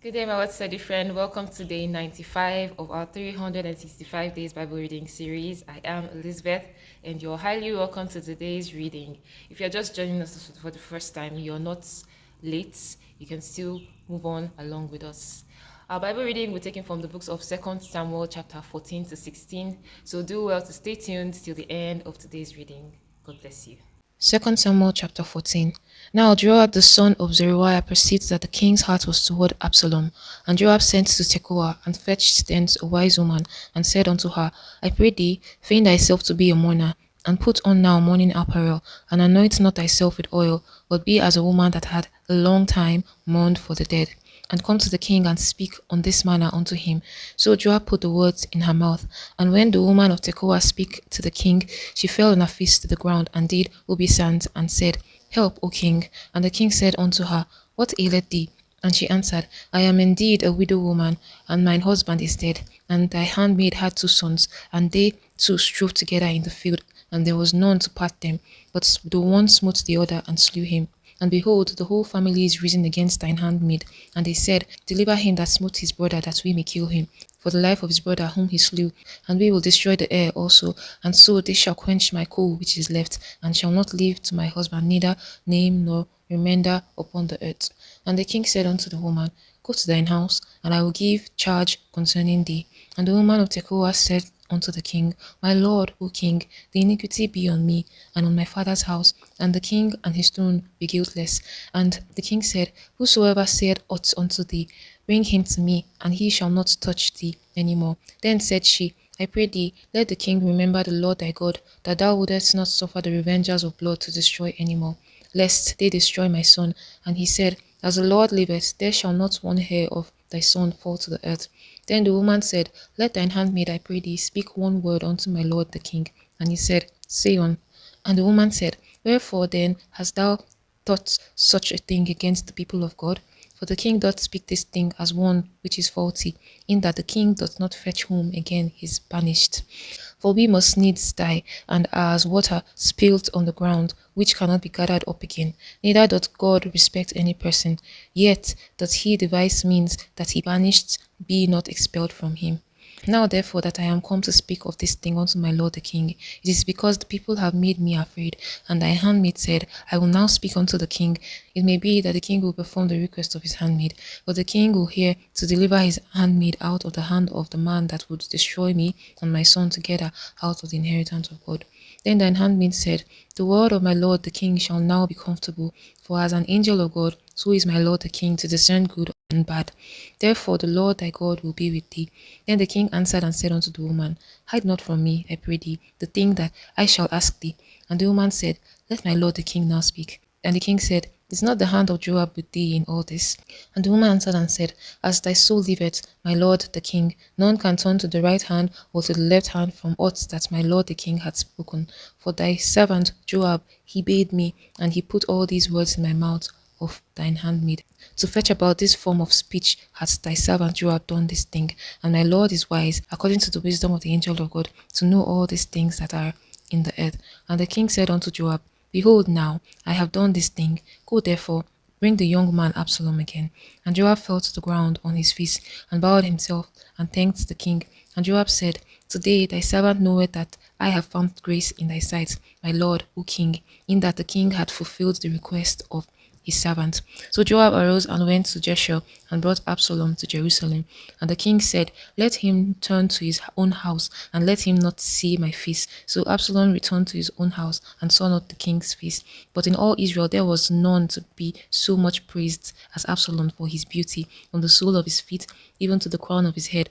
Good day, my word study friend. Welcome to day 95 of our 365 days Bible reading series. I am Elizabeth, and you're highly welcome to today's reading. If you're just joining us for the first time, you're not late. You can still move on along with us. Our Bible reading will be taken from the books of 2nd Samuel chapter 14 to 16. So do well to stay tuned till the end of today's reading. God bless you. 2nd Samuel chapter 14. Now Joab the son of Zeruiah perceived that the king's heart was toward Absalom. And Joab sent to Tekoa, and fetched thence a wise woman, and said unto her, I pray thee, feign thyself to be a mourner, and put on now mourning apparel, and anoint not thyself with oil, but be as a woman that had a long time mourned for the dead, and come to the king and speak on this manner unto him. So Joab put the words in her mouth. And when the woman of Tekoa spake to the king, she fell on her face to the ground, and did obeisance, and said, Help, O king. And the king said unto her, What aileth thee? And she answered, I am indeed a widow woman, and mine husband is dead, and thy handmaid had two sons, and they two strove together in the field, and there was none to part them, but the one smote the other, and slew him. And behold, the whole family is risen against thine handmaid. And they said, Deliver him that smote his brother, that we may kill him, for the life of his brother whom he slew. And we will destroy the heir also. And so they shall quench my coal which is left, and shall not leave to my husband neither name nor remainder upon the earth. And the king said unto the woman, Go to thine house, and I will give charge concerning thee. And the woman of Tekoa said unto the king, My lord, O king, the iniquity be on me, and on my father's house, and the king and his throne be guiltless. And the king said, Whosoever said aught unto thee, bring him to me, and he shall not touch thee any more. Then said she, I pray thee, let the king remember the Lord thy God, that thou wouldest not suffer the revengers of blood to destroy any more, lest they destroy my son. And he said, As the Lord liveth, there shall not one hair of thy son fall to the earth. Then the woman said, Let thine handmaid, I pray thee, speak one word unto my lord the king. And he said, Say on. And the woman said, Wherefore then hast thou thought such a thing against the people of God? For the king doth speak this thing as one which is faulty, in that the king doth not fetch home again his banished. For we must needs die, and are as water spilt on the ground, which cannot be gathered up again. Neither doth God respect any person, yet doth he devise means that he banished be not expelled from him. Now therefore that I am come to speak of this thing unto my lord the king, it is because the people have made me afraid. And thy handmaid said, I will now speak unto the king. It may be that the king will perform the request of his handmaid, but the king will hear to deliver his handmaid out of the hand of the man that would destroy me and my son together out of the inheritance of God. Then thine handmaid said, The word of my lord the king shall now be comfortable, for as an angel of God, so is my lord the king to discern good and bad. Therefore the Lord thy God will be with thee. Then the king answered and said unto the woman, Hide not from me, I pray thee, the thing that I shall ask thee. And the woman said, Let my lord the king now speak. And the king said, Is not the hand of Joab with thee in all this? And the woman answered and said, As thy soul liveth, my lord the king, none can turn to the right hand or to the left hand from aught that my lord the king hath spoken. For thy servant Joab, he bade me, and he put all these words in my mouth of thine handmaid. To fetch about this form of speech hath thy servant Joab done this thing. And my lord is wise, according to the wisdom of the angel of God, to know all these things that are in the earth. And the king said unto Joab, Behold now, I have done this thing. Go therefore, bring the young man Absalom again. And Joab fell to the ground on his face, and bowed himself, and thanked the king. And Joab said, Today thy servant knoweth that I have found grace in thy sight, my lord, O king, in that the king had fulfilled the request of his servant. So Joab arose and went to Jeshurun, and brought Absalom to Jerusalem. And the king said, Let him turn to his own house, and let him not see my face. So Absalom returned to his own house, and saw not the king's face. But in all Israel there was none to be so much praised as Absalom for his beauty, from the sole of his feet even to the crown of his head.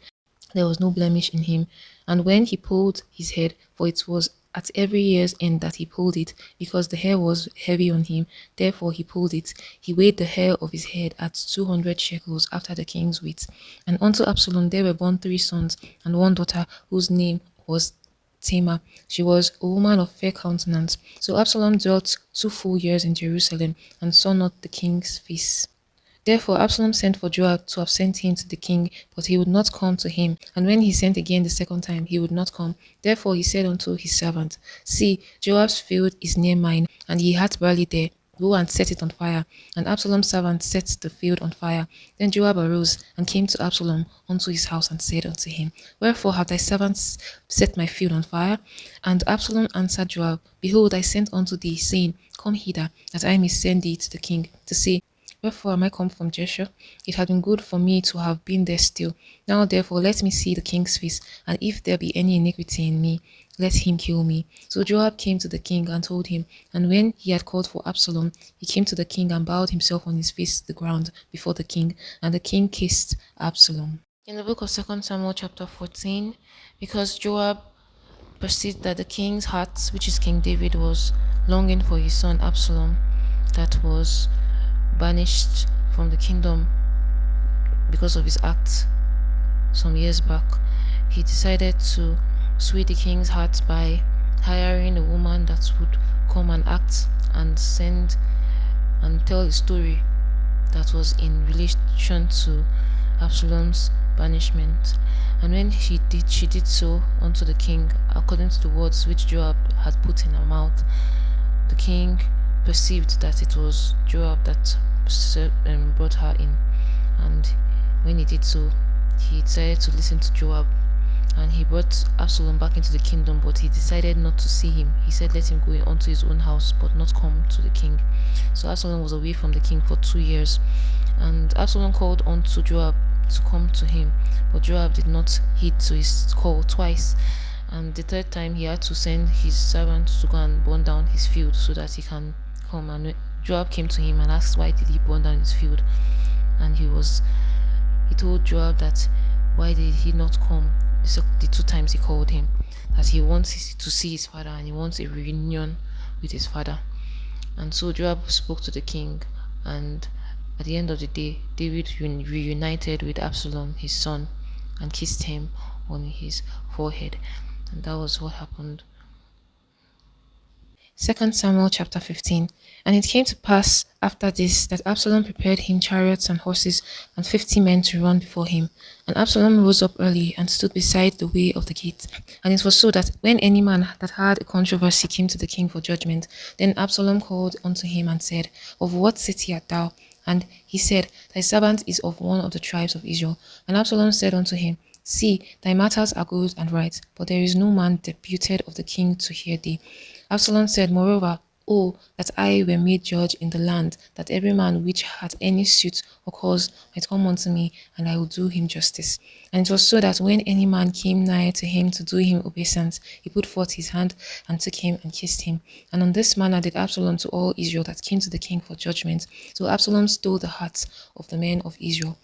There was no blemish in him. And when he pulled his head, for it was at every year's end that he pulled it, because the hair was heavy on him, therefore he pulled it. He weighed the hair of his head at 200 shekels after the king's weight. And unto Absalom there were born 3 sons, and 1 daughter, whose name was Tamar. She was a woman of fair countenance. So Absalom dwelt 2 full years in Jerusalem, and saw not the king's face. Therefore Absalom sent for Joab to have sent him to the king, but he would not come to him. And when he sent again the second time, he would not come. Therefore he said unto his servant, See, Joab's field is near mine, and he hath barley there. Go and set it on fire. And Absalom's servant set the field on fire. Then Joab arose and came to Absalom unto his house and said unto him, Wherefore have thy servants set my field on fire? And Absalom answered Joab, Behold, I sent unto thee, saying, Come hither, that I may send thee to the king, to say, Wherefore am I come from Jeshurun? It had been good for me to have been there still. Now therefore let me see the king's face, and if there be any iniquity in me, let him kill me. So Joab came to the king and told him, and when he had called for Absalom, he came to the king and bowed himself on his face to the ground before the king, and the king kissed Absalom. In the book of 2 Samuel chapter 14, because Joab perceived that the king's heart, which is King David, was longing for his son Absalom, that was banished from the kingdom because of his act some years back, he decided to sway the king's heart by hiring a woman that would come and act and send and tell a story that was in relation to Absalom's banishment. And when she did so unto the king, according to the words which Joab had put in her mouth. The king perceived that it was Joab that brought her in, and when he did so, he decided to listen to Joab, and he brought Absalom back into the kingdom, but he decided not to see him. He said, let him go onto his own house, but not come to the king. So Absalom was away from the king for 2 years, and Absalom called unto Joab to come to him, but Joab did not heed to his call twice, and the third time he had to send his servant to go and burn down his field so that he can come. And Joab came to him and asked why did he burn down his field, and he told Joab that why did he not come the 2 times he called him, that he wants to see his father and he wants a reunion with his father. And so Joab spoke to the king, and at the end of the day, David reunited with Absalom, his son, and kissed him on his forehead. And that was what happened. 2 Samuel chapter 15. And it came to pass after this that Absalom prepared him chariots and horses and 50 men to run before him. And Absalom rose up early and stood beside the way of the gate. And it was so that when any man that had a controversy came to the king for judgment, then Absalom called unto him and said, Of what city art thou? And he said, Thy servant is of one of the tribes of Israel. And Absalom said unto him, See, thy matters are good and right, but there is no man deputed of the king to hear thee. Absalom said, Moreover, Oh, that I were made judge in the land, that every man which had any suit or cause might come unto me, and I will do him justice. And it was so that when any man came nigh to him to do him obeisance, he put forth his hand and took him and kissed him. And on this manner did Absalom to all Israel that came to the king for judgment. So Absalom stole the hearts of the men of Israel.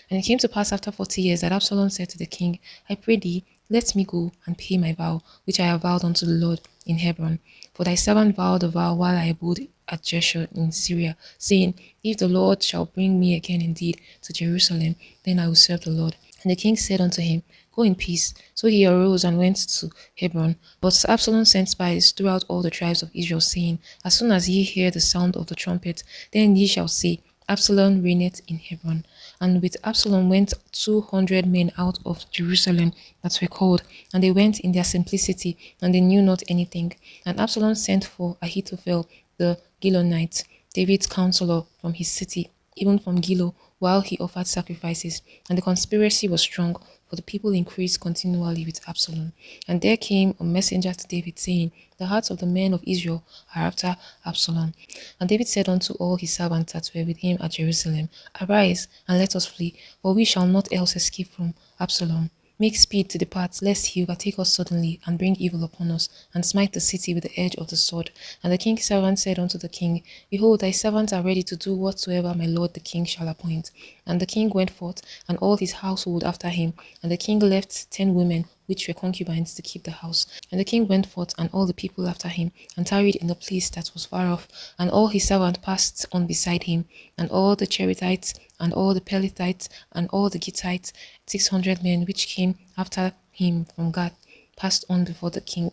And it came to pass after 40 years that Absalom said to the king, I pray thee, let me go and pay my vow, which I have vowed unto the Lord in Hebron. For thy servant vowed a vow while I abode at Jeshurun in Syria, saying, If the Lord shall bring me again indeed to Jerusalem, then I will serve the Lord. And the king said unto him, Go in peace. So he arose and went to Hebron. But Absalom sent spies throughout all the tribes of Israel, saying, As soon as ye hear the sound of the trumpet, then ye shall say, Absalom reigneth in Hebron. And with Absalom went 200 men out of Jerusalem that were called, and they went in their simplicity, and they knew not anything. And Absalom sent for Ahithophel the Gilonite, David's counselor, from his city, even from Gilo, while he offered sacrifices. And the conspiracy was strong, for the people increased continually with Absalom. And there came a messenger to David, saying, The hearts of the men of Israel are after Absalom. And David said unto all his servants that were with him at Jerusalem, Arise, and let us flee, for we shall not else escape from Absalom. Make speed to depart, lest he overtake us suddenly, and bring evil upon us, and smite the city with the edge of the sword. And the king's servant said unto the king, Behold, thy servants are ready to do whatsoever my lord the king shall appoint. And the king went forth, and all his household after him. And the king left 10 women, which were concubines, to keep the house. And the king went forth, and all the people after him, and tarried in the place that was far off. And all his servants passed on beside him, and all the Cherethites, and all the Pelethites, and all the Gittites, 600 men which came after him from Gath, passed on before the king.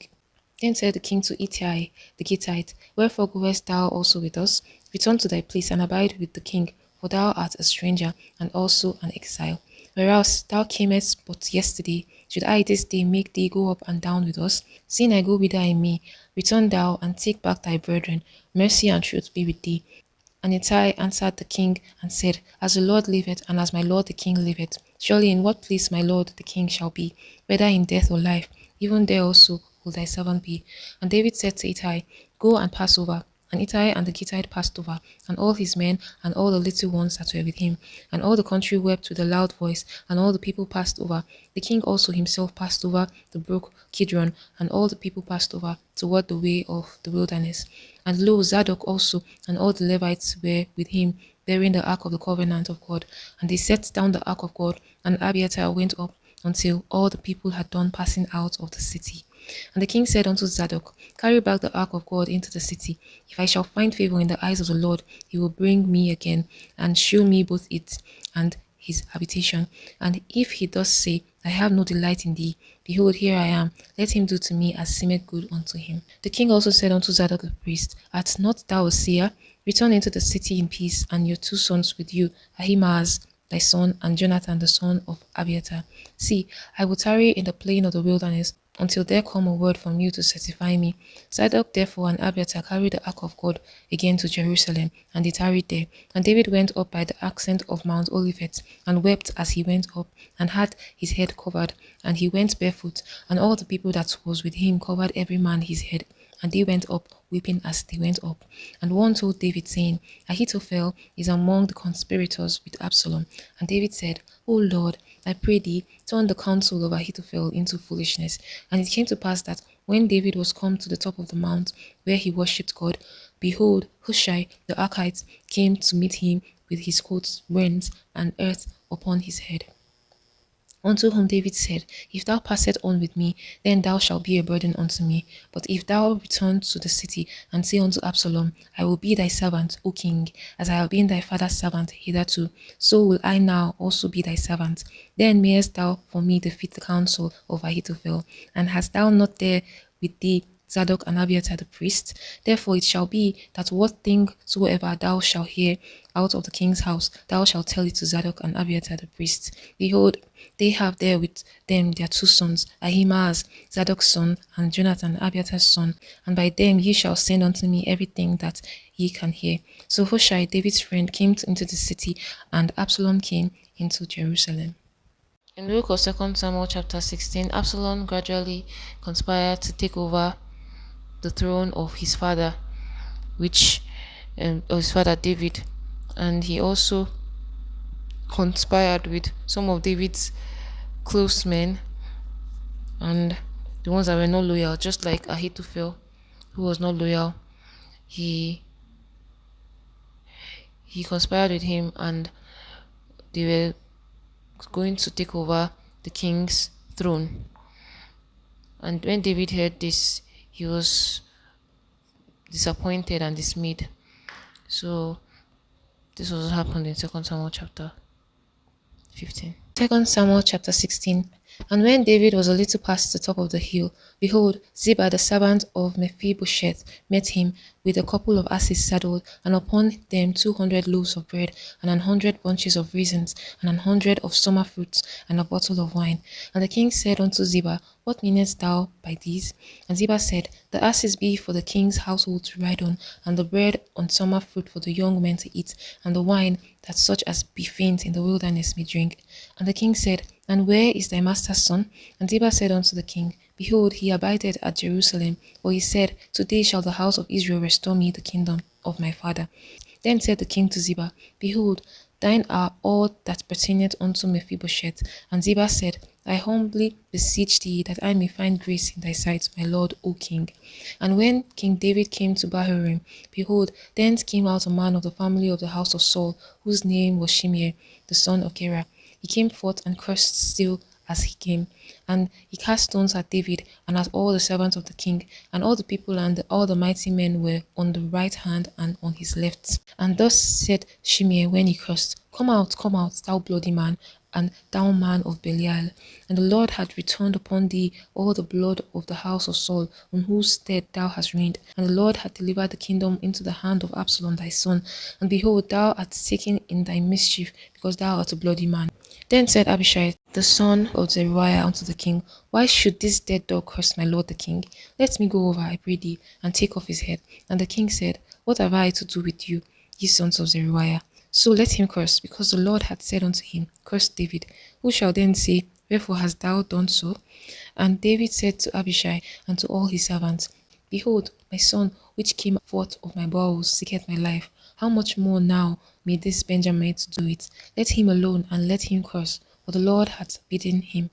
Then said the king to Ittai the Gittite, Wherefore goest thou also with us? Return to thy place, and abide with the king, for thou art a stranger, and also an exile. Whereas thou camest but yesterday, should I this day make thee go up and down with us? Seeing I go whither I may, return thou and take back thy brethren. Mercy and truth be with thee. And Ittai answered the king and said, As the Lord liveth, and as my lord the king liveth, surely in what place my lord the king shall be, whether in death or life, even there also will thy servant be. And David said to Ittai, Go and pass over. And Ittai and the Gittite passed over, and all his men, and all the little ones that were with him. And all the country wept with a loud voice, and all the people passed over. The king also himself passed over the brook Kidron, and all the people passed over toward the way of the wilderness. And lo, Zadok also, and all the Levites were with him, bearing the ark of the covenant of God. And they set down the ark of God, and Abiathar went up until all the people had done passing out of the city. And the king said unto Zadok, Carry back the ark of God into the city. If I shall find favor in the eyes of the Lord, he will bring me again, and shew me both it and his habitation. And if he does say, I have no delight in thee, behold, here I am, let him do to me as seemeth good unto him. The king also said unto Zadok the priest, Art not thou a seer? Return into the city in peace, and your two sons with you, Ahimaaz thy son, and Jonathan the son of Abiathar. See, I will tarry in the plain of the wilderness until there come a word from you to certify me. Zadok therefore and Abiathar carried the ark of God again to Jerusalem, and they tarried there. And David went up by the ascent of Mount Olivet, and wept as he went up, and had his head covered, and he went barefoot, and all the people that was with him covered every man his head. And they went up, weeping as they went up. And one told David, saying, Ahithophel is among the conspirators with Absalom. And David said, O Lord, I pray thee, turn the counsel of Ahithophel into foolishness. And it came to pass that when David was come to the top of the mount where he worshipped God, behold, Hushai the Archite came to meet him with his coat rent and earth upon his head. Unto whom David said, If thou passest on with me, then thou shalt be a burden unto me. But if thou return to the city, and say unto Absalom, I will be thy servant, O king, as I have been thy father's servant hitherto, so will I now also be thy servant. Then mayest thou for me defeat the counsel of Ahithophel. And hast thou not there with thee Zadok and Abiathar the priest? Therefore it shall be that what thing soever thou shalt hear out of the king's house, thou shalt tell it to Zadok and Abiathar the priests. Behold, they have there with them their two sons, Ahimaaz, Zadok's son, and Jonathan, Abiathar's son, and by them ye shall send unto me everything that ye can hear. So Hushai, David's friend, came into the city, and Absalom came into Jerusalem. In the book of 2 Samuel chapter 16, Absalom gradually conspired to take over the throne of his father, which of his father David, and he also conspired with some of David's close men and the ones that were not loyal, just like Ahithophel, who was not loyal. He conspired with him, and they were going to take over the king's throne. And when David heard this, he was disappointed and dismayed. So this was what happened in 2 Samuel chapter 15. 2 Samuel chapter 16. And when David was a little past the top of the hill, behold, Ziba the servant of Mephibosheth met him with a couple of asses saddled, and upon them 200 loaves of bread, and 100 bunches of raisins, and 100 of summer fruits, and a bottle of wine. And the king said unto Ziba, What meanest thou by these? And Ziba said, The asses be for the king's household to ride on, and the bread and summer fruit for the young men to eat, and the wine that such as be faint in the wilderness may drink. And the king said, And where is thy master's son? And Ziba said unto the king, Behold, he abideth at Jerusalem. For he said, Today shall the house of Israel restore me the kingdom of my father. Then said the king to Ziba, Behold, thine are all that pertaineth unto Mephibosheth. And Ziba said, I humbly beseech thee that I may find grace in thy sight, my lord, O king. And when King David came to Bahurim, behold, thence came out a man of the family of the house of Saul, whose name was Shimei, the son of Gera. He came forth and cursed still as he came. And he cast stones at David and at all the servants of the king, and all the people and all the mighty men were on the right hand and on his left. And thus said Shimei when he cursed, come out, thou bloody man, and thou man of Belial. And the Lord had returned upon thee all the blood of the house of Saul, on whose stead thou hast reigned. And the Lord had delivered the kingdom into the hand of Absalom thy son. And behold, thou art taken in thy mischief, because thou art a bloody man. Then said Abishai, the son of Zeruiah, unto the king, Why should this dead dog curse my lord the king? Let me go over, I pray thee, and take off his head. And the king said, What have I to do with you, ye sons of Zeruiah? So let him curse, because the Lord had said unto him, Curse David. Who shall then say, Wherefore hast thou done so? And David said to Abishai and to all his servants, Behold, my son, which came forth of my bowels, seeketh my life. How much more now may this Benjamite do it? Let him alone, and let him curse, for the Lord hath bidden him.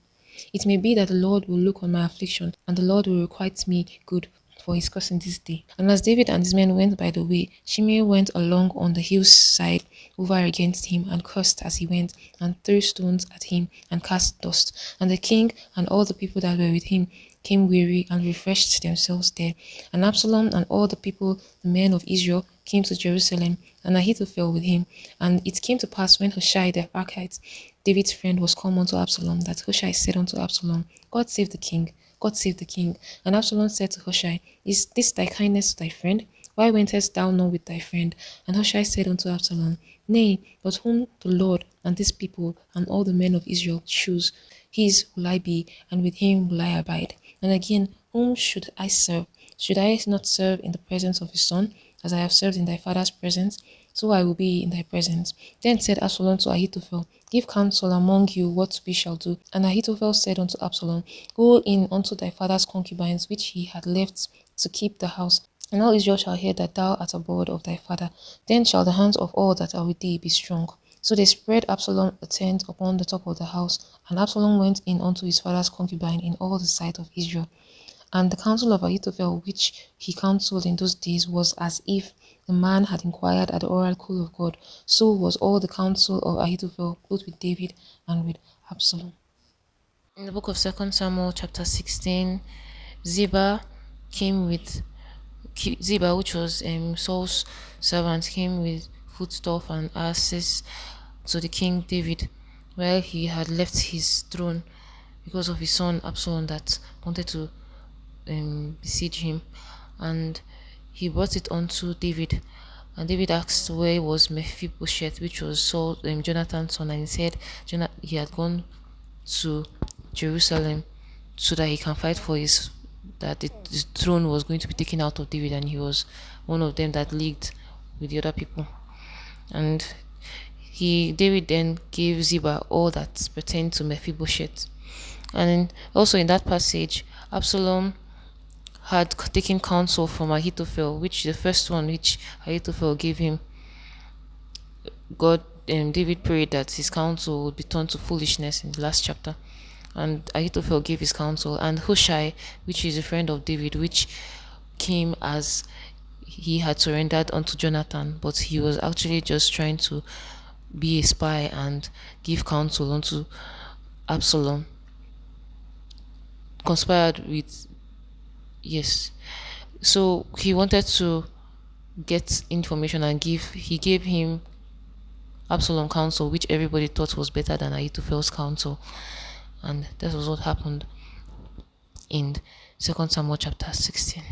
It may be that the Lord will look on my affliction, and the Lord will requite me good for his cursing this day. And as David and his men went by the way, Shimei went along on the hillside over against him, and cursed as he went, and threw stones at him, and cast dust. And the king and all the people that were with him came weary and refreshed themselves there. And Absalom and all the people, the men of Israel, came to Jerusalem, and Ahithophel with him. And it came to pass when Hushai the Archite, David's friend, was come unto Absalom, that Hushai said unto Absalom, God save the king, God save the king. And Absalom said to Hushai, Is this thy kindness to thy friend? Why wentest thou not with thy friend? And Hushai said unto Absalom, Nay, but whom the Lord and this people and all the men of Israel choose, his will I be, and with him will I abide. And again, whom should I serve? Should I not serve in the presence of his son, as I have served in thy father's presence? So I will be in thy presence. Then said Absalom to Ahithophel, Give counsel among you what we shall do. And Ahithophel said unto Absalom, Go in unto thy father's concubines, which he had left to keep the house, and all Israel shall hear that thou art abhorred of thy father. Then shall the hands of all that are with thee be strong. So they spread Absalom a tent upon the top of the house, and Absalom went in unto his father's concubine in all the sight of Israel. And the counsel of Ahithophel, which he counselled in those days, was as if the man had inquired at the oracle of God. So was all the counsel of Ahithophel, both with David and with Absalom. In the book of Second Samuel, chapter 16, Ziba came with Ziba, which was Saul's servant, came with foodstuff and asses to the king David, where he had left his throne because of his son Absalom that wanted to besiege him, and he brought it unto David. And David asked where was Mephibosheth, which was Saul, Jonathan's son, and he said he had gone to Jerusalem so that he can fight for his throne was going to be taken out of David, and he was one of them that leagued with the other people. And David then gave Ziba all that pertained to Mephibosheth. And also in that passage, Absalom had taken counsel from Ahithophel, which the first one which Ahithophel gave him, God David prayed that his counsel would be turned to foolishness in the last chapter. And Ahithophel gave his counsel, and Hushai, which is a friend of David, which came as he had surrendered unto Jonathan, but he was actually just trying to be a spy and give counsel unto Absalom, conspired with, yes. So he wanted to get information and he gave him Absalom counsel, which everybody thought was better than Ahithophel's counsel. And that was what happened in 2 Samuel chapter 16.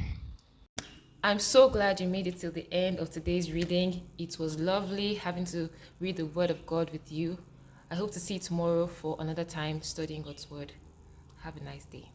I'm so glad you made it till the end of today's reading. It was lovely having to read the Word of God with you. I hope to see you tomorrow for another time studying God's Word. Have a nice day.